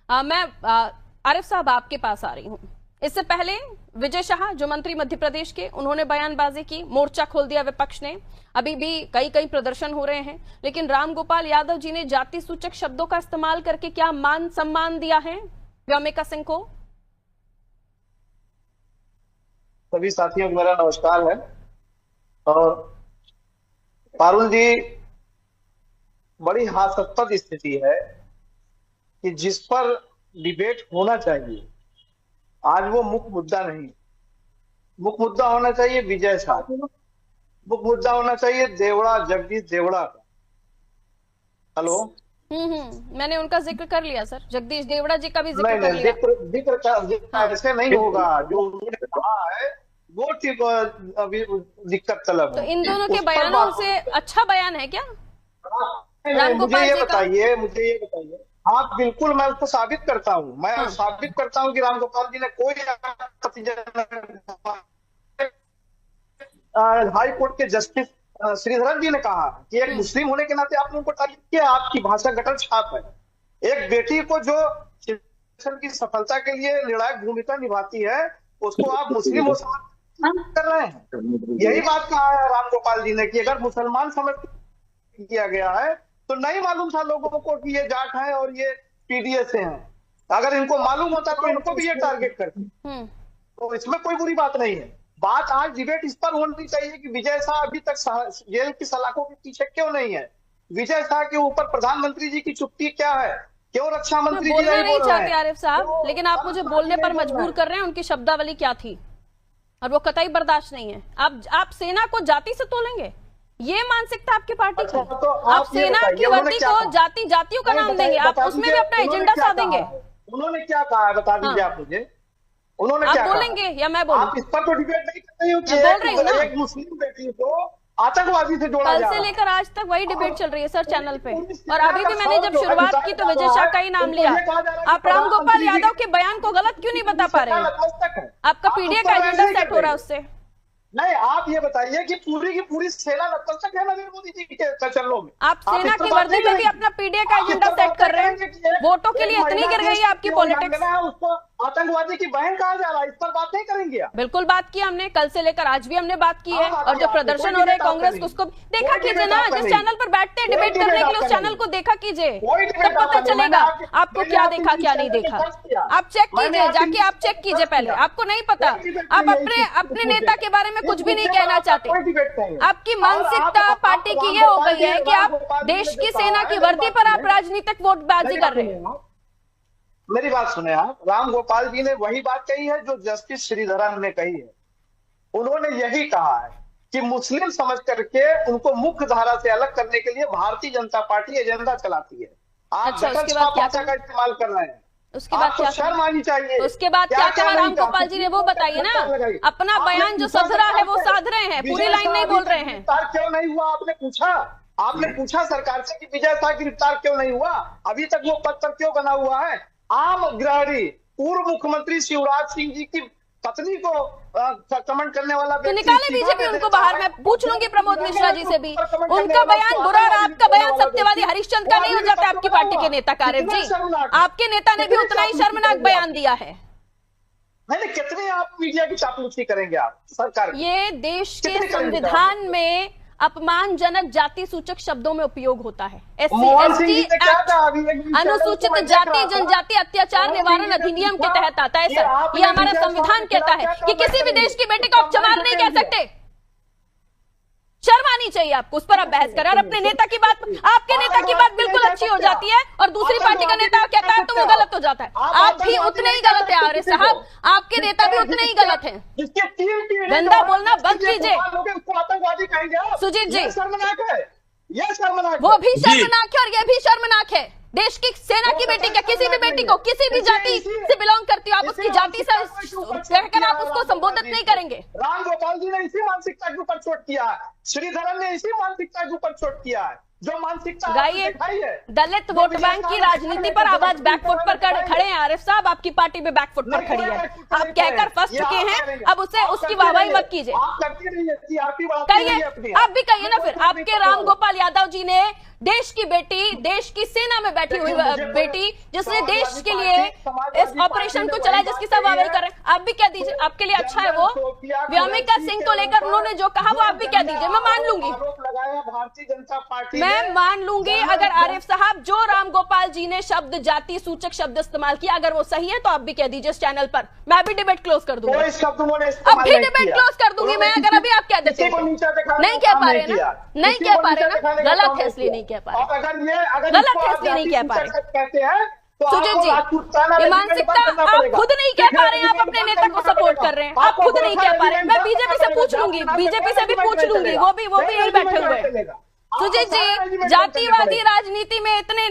मैं आरिफ साहब आपके पास आ रही हूँ। इससे पहले विजय शाह जो मंत्री मध्य प्रदेश के, उन्होंने बयानबाजी की, मोर्चा खोल दिया विपक्ष ने। अभी भी कई कई प्रदर्शन हो रहे हैं, लेकिन रामगोपाल यादव जी ने जाति सूचक शब्दों का इस्तेमाल करके क्या मान सम्मान दिया है व्योमिका सिंह को? सभी साथियों को मेरा नमस्कार है। और पारुल जी, बड़ी हास्यास्पद स्थिति है कि जिस पर डिबेट होना चाहिए आज वो मुख्य मुद्दा नहीं। मुख्य मुद्दा होना चाहिए विजय शाह, मुख्य मुद्दा होना चाहिए देवड़ा, जगदीश देवड़ा का। हेलो, मैंने उनका जिक्र कर लिया सर, जगदीश देवड़ा जी का भी जिक्र कर लिया। जिक्र ऐसे नहीं होगा। जो उन्होंने कहा है वो ठीक अभी दिक्कत तलब तो इन दोनों के बयानों से अच्छा बयान है क्या? मुझे ये बताइए। हाँ बिल्कुल, मैं उसको साबित करता हूँ। मैं साबित करता हूँ कि रामगोपाल जी ने कोई हाई कोर्ट के जस्टिस श्रीधरन जी ने कहा कि एक मुस्लिम होने के नाते आपने उनको टारगेट किया, आपकी भाषा गटर छाप है। एक बेटी को जो की सफलता के लिए निर्णायक भूमिका निभाती है उसको आप मुस्लिम कर रहे हैं। यही बात कहा है रामगोपाल जी ने कि अगर मुसलमान समझ किया गया है तो नहीं मालूम था लोगों को कि ये जाट है और ये पीडीएस से हैं। अगर इनको मालूम होता तो इनको भी ये टारगेट करते। तो इसमें कोई बुरी बात नहीं है। बात आज डिबेट इस पर होनी चाहिए कि विजय शाह अभी तक जेल की सलाखों के पीछे क्यों नहीं है। विजय शाह के ऊपर प्रधानमंत्री जी की चुप्पी क्या है? क्यों रक्षा मंत्री जी नहीं चाहते आरिफ साहब, लेकिन आप मुझे बोलने पर मजबूर कर रहे हैं। उनकी शब्दावली क्या थी और वो कतई बर्दाश्त नहीं है। आप सेना को जाति से तोलेंगे, ये मानसिकता आपकी पार्टी की। तो आप सेना की वर्दी को जातियों का नाम देंगे, आप उसमें भी अपना एजेंडा साधेंगे। उन्होंने क्या कहा बता दीजिए आप मुझे। उन्होंने क्या कहा? बोलेंगे या मैं बोलूं? आप इस पर तो डिबेट नहीं कर रही हो कि एक मुस्लिम बेटी को आतंकवादी से जोड़ा जा रहा है। कल से लेकर आज तक वही डिबेट चल रही है सर चैनल पे। और अभी भी मैंने जब शुरुआत की तो विजय शाह का ही नाम लिया। आप रामगोपाल यादव के बयान को गलत क्यों नहीं बता पा रहे हैं? आपका पीडीए का एजेंडा सेट हो रहा है उससे। नहीं, आप ये बताइए कि पूरी की पूरी सेना नतमस्तक है नरेंद्र मोदी जी के चरणों में। आप सेना की वर्दी में भी अपना पीडीए का एजेंडा सेट कर रहे हैं। वोटों के लिए इतनी गिर गई है आपकी पॉलिटिक्स। उसको आतंकवादी की बहन कहा जा रहा है, इस पर बात नहीं करेंगे? बिल्कुल बात की हमने, कल से लेकर आज भी हमने बात की है। और जो प्रदर्शन हो रहे हैं कांग्रेस, उसको देखा कीजिए ना। जिस चैनल पर बैठते हैं डिबेट करने के लिए, उस चैनल को देखा कीजिए, तब पता चलेगा आपको क्या देखा क्या नहीं देखा। आप चेक कीजिए, जाके आप चेक कीजिए पहले। आपको नहीं पता, आप अपने नेता के बारे में कुछ भी नहीं कहना चाहते। आपकी मानसिकता पार्टी की ये हो गई है कि आप देश की सेना की वर्दी पर आप राजनीतिक वोटबाजी कर रहे हैं। मेरी बात सुने आप। रामगोपाल जी ने वही बात कही है जो जस्टिस श्रीधरन ने कही है। उन्होंने यही कहा है कि मुस्लिम समझ करके उनको मुख्य धारा से अलग करने के लिए भारतीय जनता पार्टी एजेंडा चलाती है। आप उसके बाद क्या भाषा का इस्तेमाल कर रहे हैं। उसके बाद क्या शर्म आनी चाहिए। उसके बाद क्या कहा रामगोपाल जी ने, वो बताइए ना। अपना बयान जो सधरा है वो साध रहे हैं, पूरी लाइन नहीं बोल रहे हैं। क्यों नहीं हुआ आपने पूछा सरकार से कि विजय शाह गिरफ्तार क्यों नहीं हुआ? अभी तक वो पद पर क्यों बना हुआ है? आम गृहणी पूर्व मुख्यमंत्री शिवराज सिंह जी की पत्नी को कमेंट करने वाला तो निकाले बीजेपी उनको बाहर। मैं पूछ लूंगी प्रमोद मिश्रा जी से भी, उनका बयान बुरा और आपका बयान सत्यवादी हरिश्चंद्र का नहीं हो जाता आपकी पार्टी के नेता का? आरिफ जी, आपके नेता ने भी उतना ही शर्मनाक बयान दिया है। नहीं, कितने आप मीडिया की चापलूसी करेंगे आप सरकार? ये देश के संविधान में अपमानजनक जाति सूचक शब्दों में उपयोग होता है। SC, ST, अनुसूचित जाति जनजाति अत्याचार निवारण अधिनियम के तहत आता है सर। ये हमारा संविधान कहता है कि किसी भी देश की बेटी को आप चमार नहीं कह सकते। शर्म आनी चाहिए आपको। उस पर आप बहस करें। और अपने नेता की बात, आपके नेता की बात बिल्कुल अच्छी हो जाती है और दूसरी पार्टी का नेता कहता है तो वो गलत हो जाता है। आप भी उतने ही गलत है आरिफ साहब, आपके नेता भी उतने ही गलत हैं। गंदा बोलना बंद कीजिए सुजीत जी। वो भी शर्मनाक है और ये भी शर्मनाक है। देश की सेना की बेटी क्या किसी भी बेटी को किसी भी जाति से बिलोंग करती हो, आप उसकी जाति से कहकर आप उसको संबोधित नहीं करेंगे। रामगोपाल जी ने इसी मानसिकता के ऊपर चोट किया है, श्रीधरन ने इसी मानसिकता के ऊपर चोट किया है। जो मानसिकता गाइए, दलित वोट बैंक की राजनीति पर आवाज बैकफुट पर खड़े हैं आरिफ साहब। आपकी पार्टी भी बैकफुट पर खड़ी है। आप कहकर फंस चुके हैं, अब उसे उसकी वाहवाही मत कीजिए। कहिए, आप भी कहिए ना फिर। आपके रामगोपाल यादव जी ने देश की बेटी, देश की सेना में बैठी हुई बेटी, जिसने देश के लिए इस ऑपरेशन को चलाया, जिसकी सब वाहवाही कर रहे हैं, आप भी कह दीजिए आपके लिए अच्छा है वो। व्योमिका सिंह को लेकर उन्होंने जो कहा वो आप भी कह दीजिए, मैं मान लूंगी, भारतीय जनता पार्टी, मैं मान लूंगी। अगर आरिफ साहब जो राम गोपाल जी ने शब्द जाति सूचक शब्द इस्तेमाल किया, अगर वो सही है तो आप भी कह दीजिए इस चैनल पर, मैं भी डिबेट क्लोज कर दूंगी, अभी डिबेट क्लोज कर दूंगी मैं, अगर अभी आप कह देते हैं। नहीं कह पा रहे ना, नहीं कह पा रहे ना, गलत है इसलिए नहीं कह पा रहे, गलत है इसलिए नहीं कह पा रहे। कहते हैं सुजीत जी, ये मानसिकता आप खुद नहीं कह पा रहे हैं, आप अपने नेता को सपोर्ट कर रहे हैं, आप खुद नहीं कह पा रहे हैं। मैं बीजेपी से पूछ लूंगी, बीजेपी से भी पूछ लूंगी, वो भी यही बैठे हुए हैं। सुजीत जी, जातिवादी राजनीति में इतने